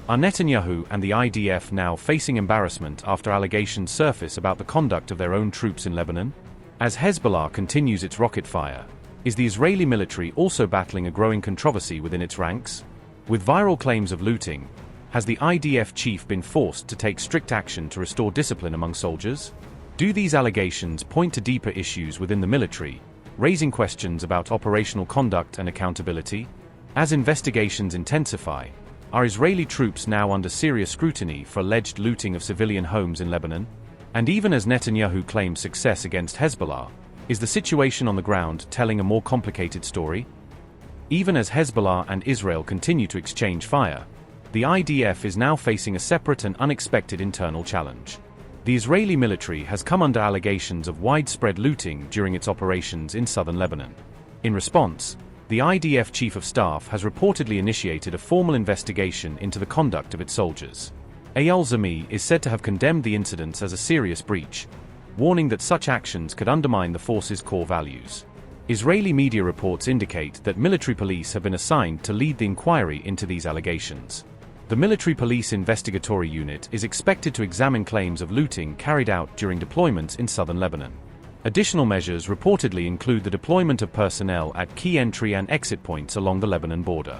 Are Netanyahu and the IDF now facing embarrassment after allegations surface about the conduct of their own troops in Lebanon? As Hezbollah continues its rocket fire, is the Israeli military also battling a growing controversy within its ranks? With viral claims of looting, has the IDF chief been forced to take strict action to restore discipline among soldiers? Do these allegations point to deeper issues within the military, raising questions about operational conduct and accountability? As investigations intensify, are Israeli troops now under serious scrutiny for alleged looting of civilian homes in Lebanon? And even as Netanyahu claims success against Hezbollah, is the situation on the ground telling a more complicated story? Even as Hezbollah and Israel continue to exchange fire, the IDF is now facing a separate and unexpected internal challenge. The Israeli military has come under allegations of widespread looting during its operations in southern Lebanon. In response, the IDF Chief of Staff has reportedly initiated a formal investigation into the conduct of its soldiers. Eyal Zamir is said to have condemned the incidents as a serious breach, warning that such actions could undermine the force's core values. Israeli media reports indicate that military police have been assigned to lead the inquiry into these allegations. The Military Police Investigatory Unit is expected to examine claims of looting carried out during deployments in southern Lebanon. Additional measures reportedly include the deployment of personnel at key entry and exit points along the Lebanon border.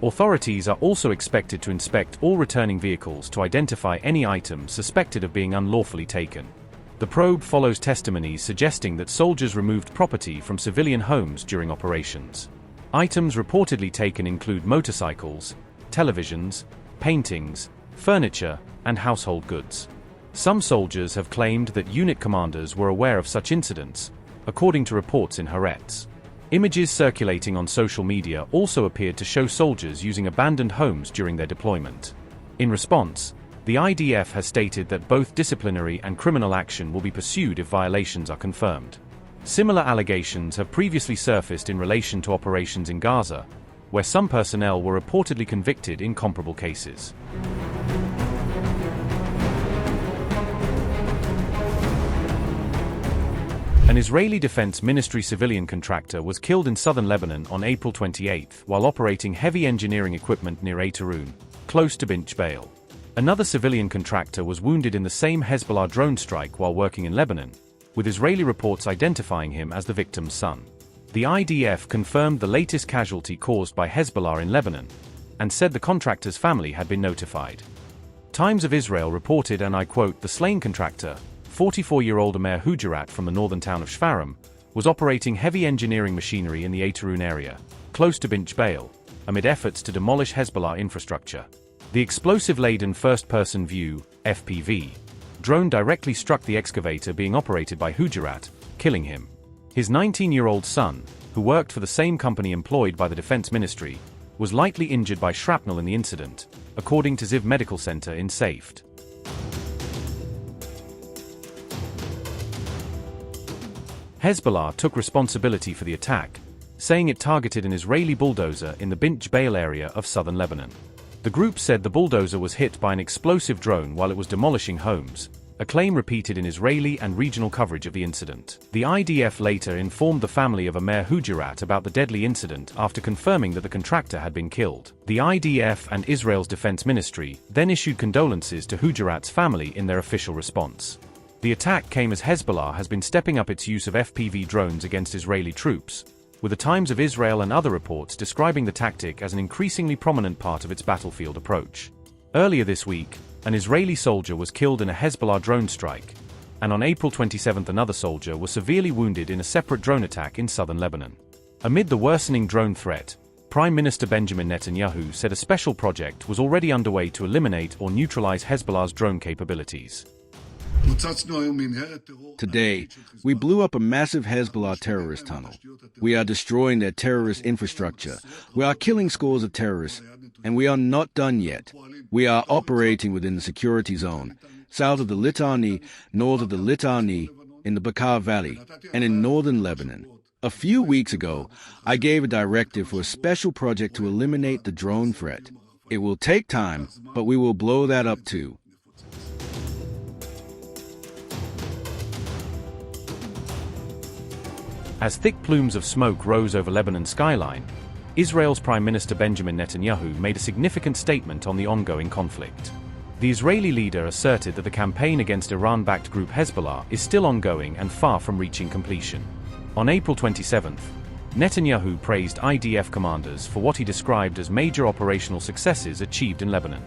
Authorities are also expected to inspect all returning vehicles to identify any items suspected of being unlawfully taken. The probe follows testimonies suggesting that soldiers removed property from civilian homes during operations. Items reportedly taken include motorcycles, televisions, paintings, furniture, and household goods. Some soldiers have claimed that unit commanders were aware of such incidents, according to reports in Haaretz. Images circulating on social media also appeared to show soldiers using abandoned homes during their deployment. In response, the IDF has stated that both disciplinary and criminal action will be pursued if violations are confirmed. Similar allegations have previously surfaced in relation to operations in Gaza, where some personnel were reportedly convicted in comparable cases. An Israeli Defense Ministry civilian contractor was killed in southern Lebanon on April 28 while operating heavy engineering equipment near Eitarun, close to Bint Jbeil. Another civilian contractor was wounded in the same Hezbollah drone strike while working in Lebanon, with Israeli reports identifying him as the victim's son. The IDF confirmed the latest casualty caused by Hezbollah in Lebanon, and said the contractor's family had been notified. Times of Israel reported, and I quote, "The slain contractor, 44-year-old Amir Hujarat from the northern town of Shfarim, was operating heavy engineering machinery in the Eitarun area, close to Bint Jbeil, amid efforts to demolish Hezbollah infrastructure. The explosive-laden first-person view, FPV, drone directly struck the excavator being operated by Hujarat, killing him. His 19-year-old son, who worked for the same company employed by the Defense Ministry, was lightly injured by shrapnel in the incident, according to Ziv Medical Center in Safed. Hezbollah took responsibility for the attack, saying it targeted an Israeli bulldozer in the Bint Jbeil area of southern Lebanon. The group said the bulldozer was hit by an explosive drone while it was demolishing homes, a claim repeated in Israeli and regional coverage of the incident. The IDF later informed the family of Amir Hujarat about the deadly incident after confirming that the contractor had been killed. The IDF and Israel's Defense Ministry then issued condolences to Hujarat's family in their official response. The attack came as Hezbollah has been stepping up its use of FPV drones against Israeli troops, with the Times of Israel and other reports describing the tactic as an increasingly prominent part of its battlefield approach. Earlier this week, an Israeli soldier was killed in a Hezbollah drone strike, and on April 27 another soldier was severely wounded in a separate drone attack in southern Lebanon. Amid the worsening drone threat, Prime Minister Benjamin Netanyahu said a special project was already underway to eliminate or neutralize Hezbollah's drone capabilities. Today, we blew up a massive Hezbollah terrorist tunnel. We are destroying their terrorist infrastructure. We are killing scores of terrorists, and we are not done yet. We are operating within the security zone, south of the Litani, north of the Litani, in the Bekaa Valley, and in northern Lebanon. A few weeks ago, I gave a directive for a special project to eliminate the drone threat. It will take time, but we will blow that up too. As thick plumes of smoke rose over Lebanon's skyline, Israel's Prime Minister Benjamin Netanyahu made a significant statement on the ongoing conflict. The Israeli leader asserted that the campaign against Iran-backed group Hezbollah is still ongoing and far from reaching completion. On April 27, Netanyahu praised IDF commanders for what he described as major operational successes achieved in Lebanon.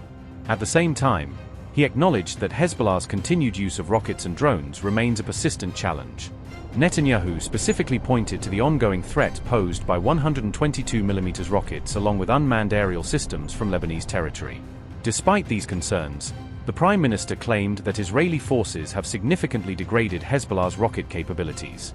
At the same time, he acknowledged that Hezbollah's continued use of rockets and drones remains a persistent challenge. Netanyahu specifically pointed to the ongoing threat posed by 122mm rockets along with unmanned aerial systems from Lebanese territory. Despite these concerns, the Prime Minister claimed that Israeli forces have significantly degraded Hezbollah's rocket capabilities.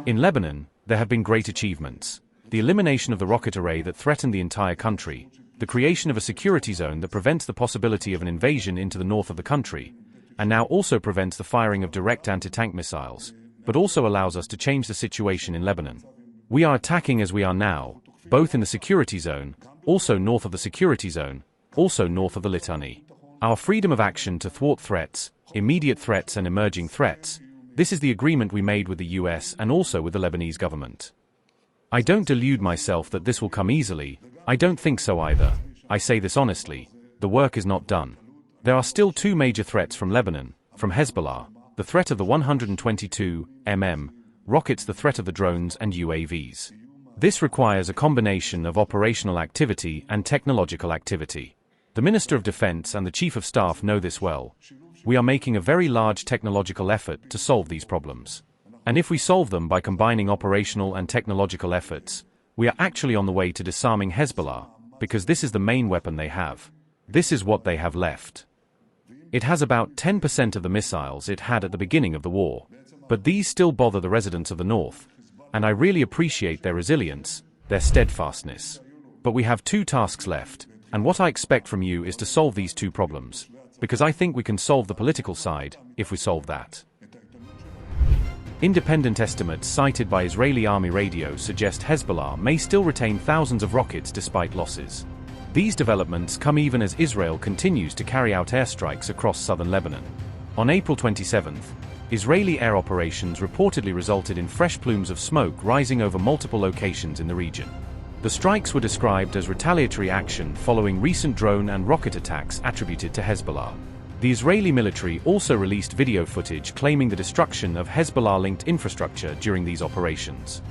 In Lebanon, there have been great achievements. The elimination of the rocket array that threatened the entire country, the creation of a security zone that prevents the possibility of an invasion into the north of the country, and now also prevents the firing of direct anti-tank missiles, but also allows us to change the situation in Lebanon. We are attacking as we are now, both in the security zone, also north of the security zone, also north of the Litani. Our freedom of action to thwart threats, immediate threats and emerging threats, this is the agreement we made with the US and also with the Lebanese government. I don't delude myself that this will come easily. I don't think so either. I say this honestly, the work is not done. There are still two major threats from Lebanon, from Hezbollah, the threat of the 122mm rockets, the threat of the drones and UAVs. This requires a combination of operational activity and technological activity. The Minister of Defense and the Chief of Staff know this well. We are making a very large technological effort to solve these problems. And if we solve them by combining operational and technological efforts, we are actually on the way to disarming Hezbollah, because this is the main weapon they have. This is what they have left. It has about 10% of the missiles it had at the beginning of the war. But these still bother the residents of the north, and I really appreciate their resilience, their steadfastness. But we have two tasks left, and what I expect from you is to solve these two problems, because I think we can solve the political side, if we solve that. Independent estimates cited by Israeli Army radio suggest Hezbollah may still retain thousands of rockets despite losses. These developments come even as Israel continues to carry out airstrikes across southern Lebanon. On April 27, Israeli air operations reportedly resulted in fresh plumes of smoke rising over multiple locations in the region. The strikes were described as retaliatory action following recent drone and rocket attacks attributed to Hezbollah. The Israeli military also released video footage claiming the destruction of Hezbollah-linked infrastructure during these operations.